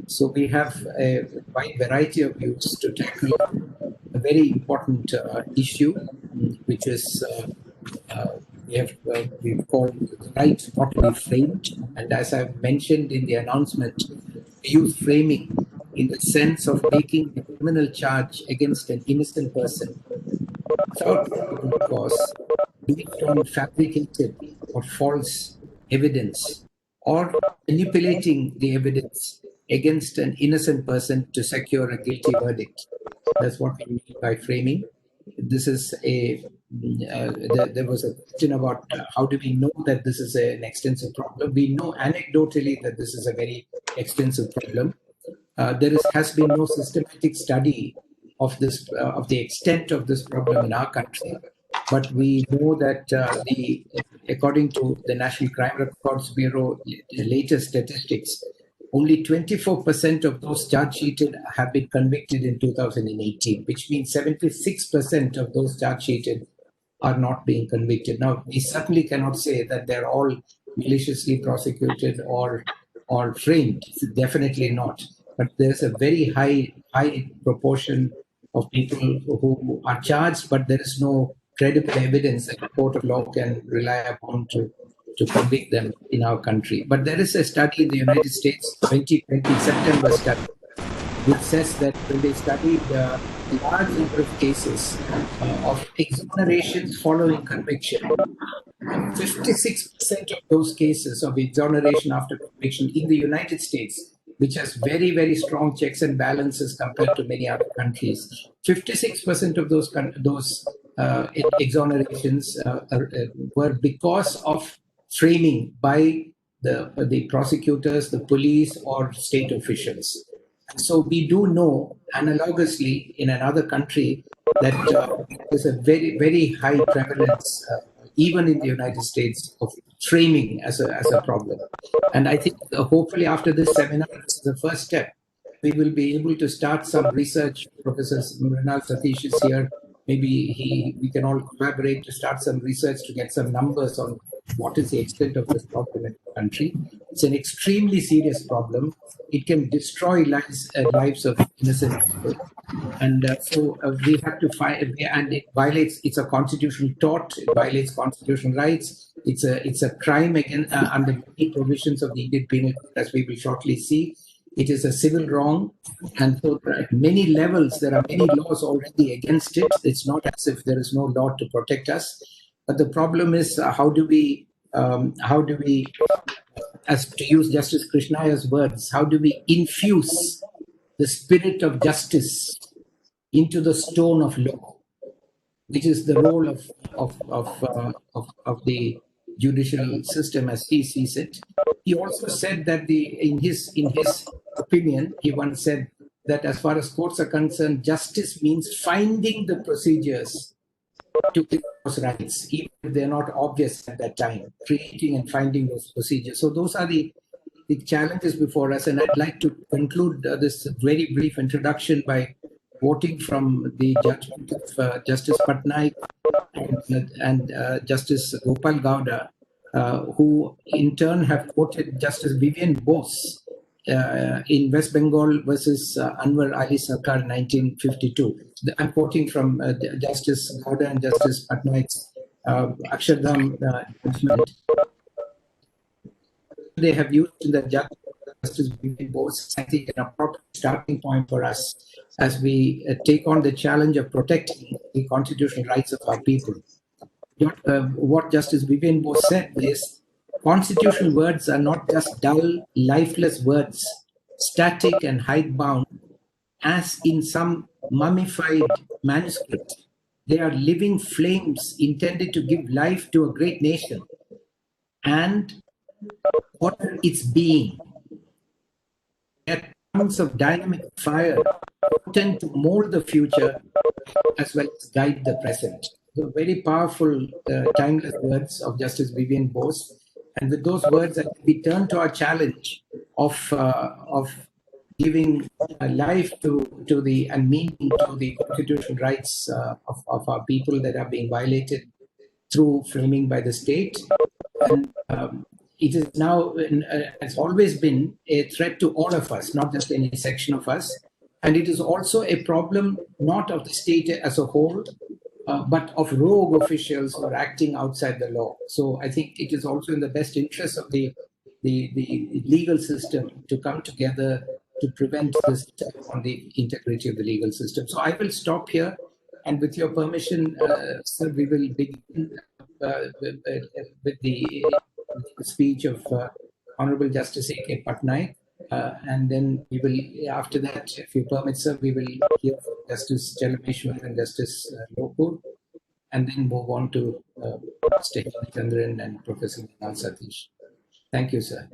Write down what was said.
So we have a wide variety of views to tackle a very important issue, which is we've called the right not to be framed. And as I've mentioned in the announcement, we use framing in the sense of making a criminal charge against an innocent person without probable cause, based on fabricated or false evidence, or manipulating the evidence against an innocent person to secure a guilty verdict. That's what we mean by framing. This is there was a question about how do we know that this is an extensive problem. We know anecdotally that this is a very extensive problem. Has been no systematic study of the extent of this problem in our country, but we know that according to the National Crime Records Bureau latest statistics, only 24% of those charge sheeted have been convicted in 2018, which means 76% of those charge sheeted are not being convicted. Now, we certainly cannot say that they're all maliciously prosecuted or framed. Definitely not. But there's a very high proportion of people who are charged, but there is no credible evidence that a court of law can rely upon to convict them in our country. But there is a study in the United States, 2020 September study, which says that when they studied a large number of cases of exonerations following conviction, 56% of those cases of exoneration after conviction in the United States, which has very, very strong checks and balances compared to many other countries, 56% of those exonerations were because of framing by the prosecutors, the police, or state officials. So we do know, analogously, in another country, that there's a very, very high prevalence, even in the United States, of framing as a problem. And I think hopefully after this seminar, this is the first step. We will be able to start some research. Professor Mrinal Satish is here. Maybe we can all collaborate to start some research to get some numbers on what is the extent of this problem in the country. It's an extremely serious problem. It can destroy lives of innocent people. And so we have to find, and it violates, it's a constitutional tort, it violates constitutional rights. It's a crime against, under many provisions of the Indian Penal Code, as we will shortly see. It is a civil wrong, and so at many levels there are many laws already against it. It's not as if there is no law to protect us, but the problem is how do we, as to use Justice Krishnaya's words, how do we infuse the spirit of justice into the stone of law, which is the role of the judicial system as he sees it. He also said that in his opinion, he once said that as far as courts are concerned, justice means finding the procedures to enforce rights, even if they're not obvious at that time, creating and finding those procedures. So those are the challenges before us. And I'd like to conclude this very brief introduction by quoting from the judgment of Justice Patnaik and Justice Gopal Gowda, who in turn have quoted Justice Vivian Bose in West Bengal versus Anwar Ali Sarkar 1952. I'm quoting from Justice Gowda and Justice Patnaik's Akshardham judgment. They have used in the judgment Justice Vivian Bose, I think, an appropriate starting point for us as we take on the challenge of protecting the constitutional rights of our people. What Justice Vivian Bose said is, constitutional words are not just dull, lifeless words, static and hidebound, as in some mummified manuscript. They are living flames intended to give life to a great nation and order its being. Their tongues of dynamic fire tend to mold the future as well as guide the present. So very powerful, timeless words of Justice Vivian Bose. And with those words, we turn to our challenge of giving life to the and meaning to the constitutional rights of our people that are being violated through framing by the state. And it is now, has always been a threat to all of us, not just any section of us. And it is also a problem not of the state as a whole, but of rogue officials who are acting outside the law. So I think it is also in the best interest of the legal system to come together to prevent this attack on the integrity of the legal system. So I will stop here. And with your permission, sir, we will begin with the speech of Honorable Justice A.K. Patnaik. And then we will, after that, if you permit, sir, we will hear from Justice Chalameshwar and Justice Lopur, and then move on to Mr. Chandran and Professor Nal Satish. Thank you, sir.